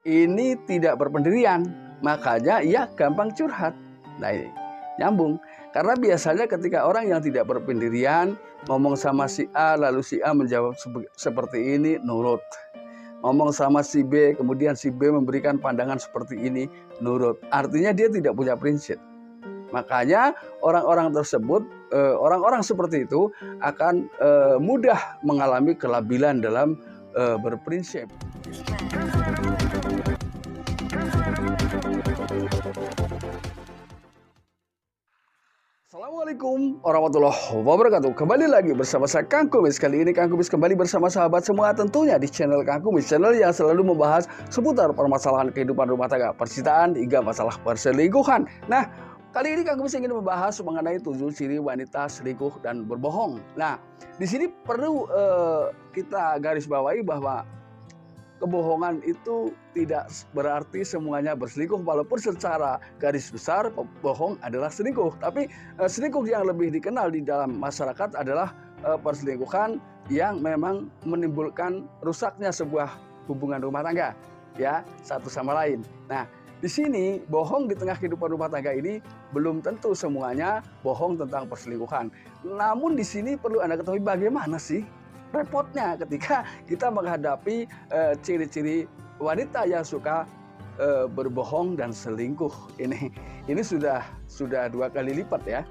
ini tidak berpendirian, makanya ia gampang curhat. Nah ini nyambung, karena biasanya ketika orang yang tidak berpendirian ngomong sama si A, lalu si A menjawab seperti ini, nurut. Ngomong sama si B, kemudian si B memberikan pandangan seperti ini, nurut. Artinya dia tidak punya prinsip. Makanya orang-orang tersebut, orang-orang seperti itu akan mudah mengalami kelabilan dalam berprinsip. Assalamualaikum warahmatullahi wabarakatuh. Kembali lagi bersama saya Kang Kumis. Kali ini Kang Kumis kembali bersama sahabat semua tentunya di channel Kang Kumis, channel yang selalu membahas seputar permasalahan kehidupan rumah tangga, percintaan hingga masalah perselingkuhan. Nah, kali ini Kang Kumis ingin membahas mengenai 7 ciri wanita selingkuh dan berbohong. Nah, di sini perlu kita garis bawahi bahwa kebohongan itu tidak berarti semuanya berselingkuh, walaupun secara garis besar bohong adalah selingkuh. Tapi selingkuh yang lebih dikenal di dalam masyarakat adalah perselingkuhan yang memang menimbulkan rusaknya sebuah hubungan rumah tangga, ya, satu sama lain. Nah, di sini bohong di tengah kehidupan rumah tangga ini belum tentu semuanya bohong tentang perselingkuhan. Namun di sini perlu Anda ketahui bagaimana sih repotnya ketika kita menghadapi ciri-ciri wanita yang suka berbohong dan selingkuh. Ini sudah 2 kali lipat ya.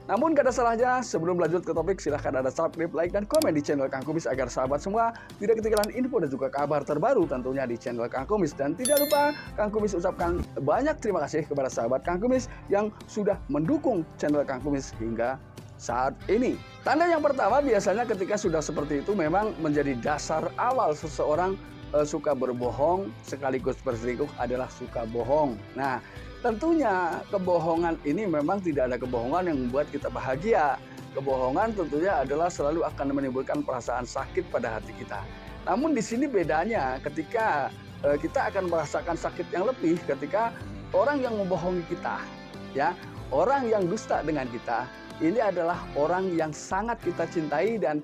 Namun gak ada salahnya sebelum lanjut ke topik, silahkan Anda subscribe, like, dan komen di channel Kang Kumis agar sahabat semua tidak ketinggalan info dan juga kabar terbaru tentunya di channel Kang Kumis. Dan tidak lupa Kang Kumis ucapkan banyak terima kasih kepada sahabat Kang Kumis yang sudah mendukung channel Kang Kumis hingga saat ini. Tanda yang pertama biasanya ketika sudah seperti itu memang menjadi dasar awal seseorang suka berbohong sekaligus berselingkuh adalah suka bohong. Nah, tentunya kebohongan ini memang tidak ada kebohongan yang membuat kita bahagia. Kebohongan tentunya adalah selalu akan menimbulkan perasaan sakit pada hati kita. Namun di sini bedanya ketika kita akan merasakan sakit yang lebih ketika orang yang membohongi kita, ya, orang yang dusta dengan kita, ini adalah orang yang sangat kita cintai dan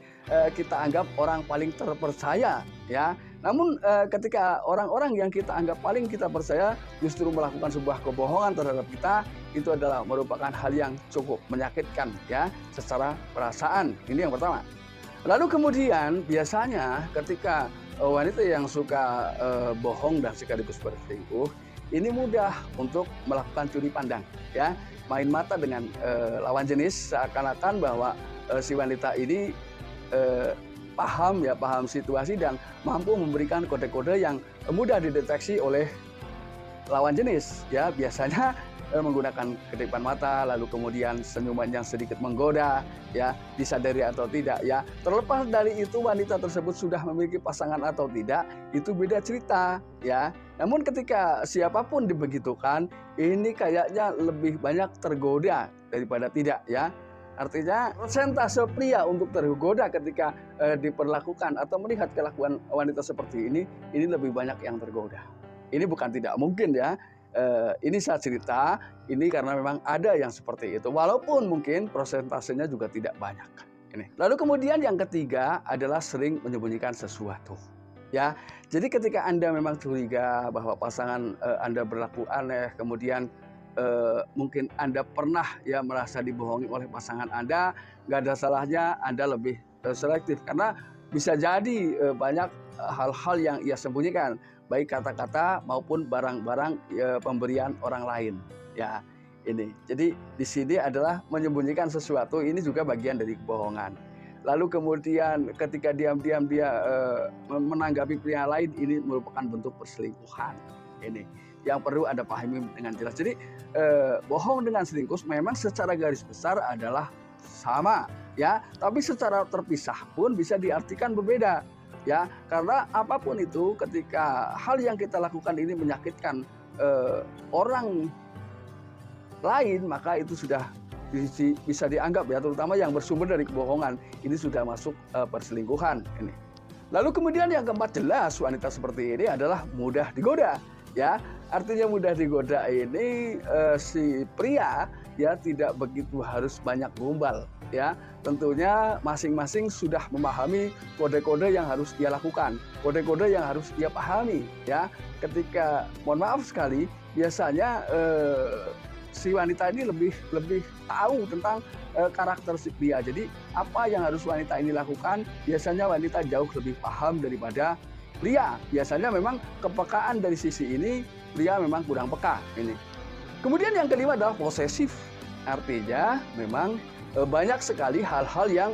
kita anggap orang paling terpercaya, ya. Namun ketika orang-orang yang kita anggap paling kita percaya justru melakukan sebuah kebohongan terhadap kita, itu adalah merupakan hal yang cukup menyakitkan, ya, secara perasaan. Ini yang pertama. Lalu kemudian biasanya ketika wanita yang suka bohong dan sekaligus berselingkuh, ini mudah untuk melakukan curi pandang, ya, main mata dengan lawan jenis, seakan-akan bahwa si wanita ini paham situasi dan mampu memberikan kode-kode yang mudah dideteksi oleh lawan jenis, ya. Biasanya menggunakan kedipan mata, lalu kemudian senyuman yang sedikit menggoda, ya, disadari atau tidak, ya. Terlepas dari itu wanita tersebut sudah memiliki pasangan atau tidak, itu beda cerita, ya. Namun ketika siapapun dibegitukan, ini kayaknya lebih banyak tergoda daripada tidak, ya. Artinya persentase pria untuk tergoda ketika diperlakukan atau melihat kelakuan wanita seperti ini lebih banyak yang tergoda. Ini bukan tidak mungkin, ya. Ini saya cerita, ini karena memang ada yang seperti itu. Walaupun mungkin persentasenya juga tidak banyak. Ini. Lalu kemudian yang ketiga adalah sering menyembunyikan sesuatu. Ya, jadi ketika Anda memang curiga bahwa pasangan Anda berlaku aneh, kemudian mungkin Anda pernah ya merasa dibohongi oleh pasangan Anda, nggak ada salahnya Anda lebih selektif karena bisa jadi banyak hal-hal yang ia sembunyikan, baik kata-kata maupun barang-barang pemberian orang lain, ya. Ini. Jadi di sini adalah menyembunyikan sesuatu, ini juga bagian dari kebohongan. Lalu kemudian ketika diam-diam dia menanggapi pria lain, ini merupakan bentuk perselingkuhan. Ini yang perlu Anda pahami dengan jelas. Jadi bohong dengan selingkuh memang secara garis besar adalah sama, ya, tapi secara terpisah pun bisa diartikan berbeda, ya. Karena apapun itu, ketika hal yang kita lakukan ini menyakitkan orang lain, maka itu sudah bisa dianggap, ya, terutama yang bersumber dari kebohongan, ini sudah masuk perselingkuhan ini. Lalu kemudian yang keempat, jelas wanita seperti ini adalah mudah digoda, ya. Artinya mudah digoda ini si pria ya tidak begitu harus banyak gombal ya. Tentunya masing-masing sudah memahami kode-kode yang harus dia lakukan, kode-kode yang harus dia pahami ya. Ketika mohon maaf sekali biasanya si wanita ini lebih tahu tentang karakteristik dia. Jadi apa yang harus wanita ini lakukan, biasanya wanita jauh lebih paham daripada pria. Biasanya memang kepekaan dari sisi ini pria memang kurang peka ini. Kemudian yang kelima adalah posesif. Artinya memang banyak sekali hal-hal yang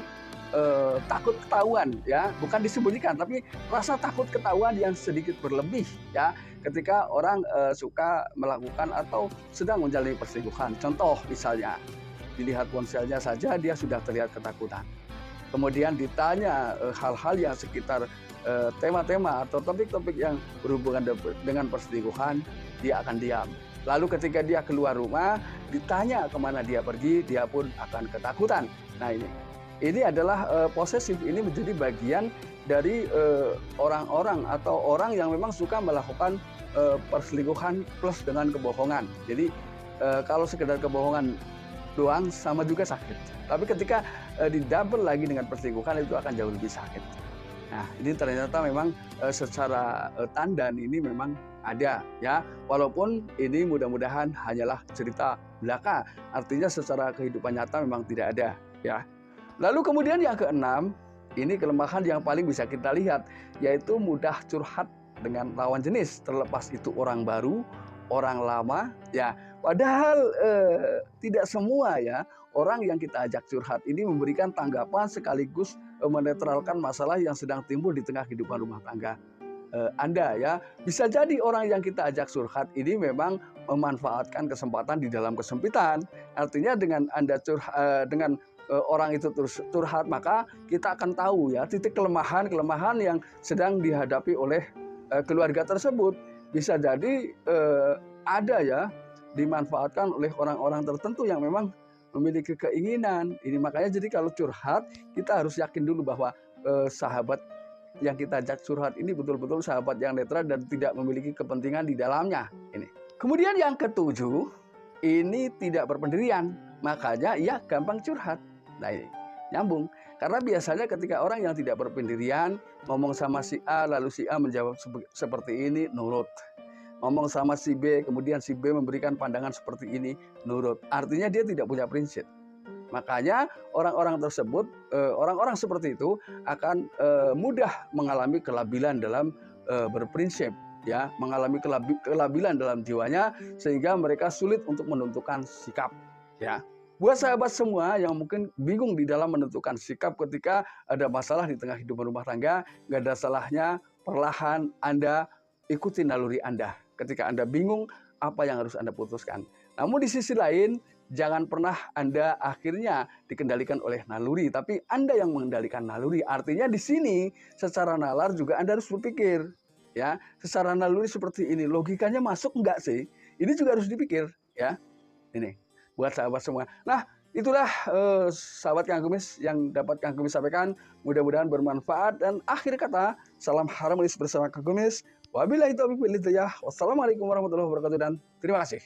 takut ketahuan ya, bukan disembunyikan tapi rasa takut ketahuan yang sedikit berlebih ya ketika orang suka melakukan atau sedang menjalani perselingkuhan. Contoh misalnya dilihat ponselnya saja dia sudah terlihat ketakutan. Kemudian ditanya hal-hal yang sekitar tema-tema atau topik-topik yang berhubungan dengan perselingkuhan, dia akan diam. Lalu ketika dia keluar rumah, ditanya kemana dia pergi, dia pun akan ketakutan. Nah ini adalah posesif. Ini menjadi bagian dari orang-orang atau orang yang memang suka melakukan perselingkuhan plus dengan kebohongan. Jadi kalau sekedar kebohongan doang sama juga sakit. Tapi ketika didouble lagi dengan perselingkuhan itu akan jauh lebih sakit. Nah ini ternyata memang secara tandan ini memang ada ya. Walaupun ini mudah-mudahan hanyalah cerita belaka. Artinya secara kehidupan nyata memang tidak ada ya. Lalu kemudian yang keenam, ini kelemahan yang paling bisa kita lihat, yaitu mudah curhat dengan lawan jenis, terlepas itu orang baru, orang lama, ya. Padahal tidak semua ya orang yang kita ajak curhat ini memberikan tanggapan sekaligus menetralkan masalah yang sedang timbul di tengah kehidupan rumah tangga Anda ya. Bisa jadi orang yang kita ajak curhat ini memang memanfaatkan kesempatan di dalam kesempitan. Artinya dengan Anda dengan orang itu terus curhat, maka kita akan tahu ya titik kelemahan yang sedang dihadapi oleh keluarga tersebut. Bisa jadi ada ya dimanfaatkan oleh orang-orang tertentu yang memang memiliki keinginan ini. Makanya jadi kalau curhat kita harus yakin dulu bahwa sahabat yang kita ajak curhat ini betul-betul sahabat yang netral dan tidak memiliki kepentingan di dalamnya ini. Kemudian yang ketujuh, ini tidak berpendirian, makanya ia gampang curhat. Nah ini nyambung, karena biasanya ketika orang yang tidak berpendirian ngomong sama si A lalu si A menjawab seperti ini, nurut. Ngomong sama si B, kemudian si B memberikan pandangan seperti ini, nurut. Artinya dia tidak punya prinsip. Makanya orang-orang tersebut, orang-orang seperti itu akan mudah mengalami kelabilan dalam berprinsip, ya, mengalami kelabilan dalam jiwanya sehingga mereka sulit untuk menentukan sikap, ya. Buat sahabat semua yang mungkin bingung di dalam menentukan sikap ketika ada masalah di tengah hidup rumah tangga, nggak ada salahnya perlahan Anda ikuti naluri Anda. Ketika Anda bingung, apa yang harus Anda putuskan. Namun di sisi lain, jangan pernah Anda akhirnya dikendalikan oleh naluri, tapi Anda yang mengendalikan naluri. Artinya di sini secara nalar juga Anda harus berpikir, ya, secara naluri seperti ini, logikanya masuk enggak sih? Ini juga harus dipikir, ya. Ini buat sahabat semua. Nah, itulah sahabat Kang Kumis yang dapat Kang Kumis sampaikan. Mudah-mudahan bermanfaat. Dan akhir kata, salam harmonis bersama Kang Kumis. Wabillahi taufiq wal hidayah. Wassalamualaikum warahmatullahi wabarakatuh dan terima kasih.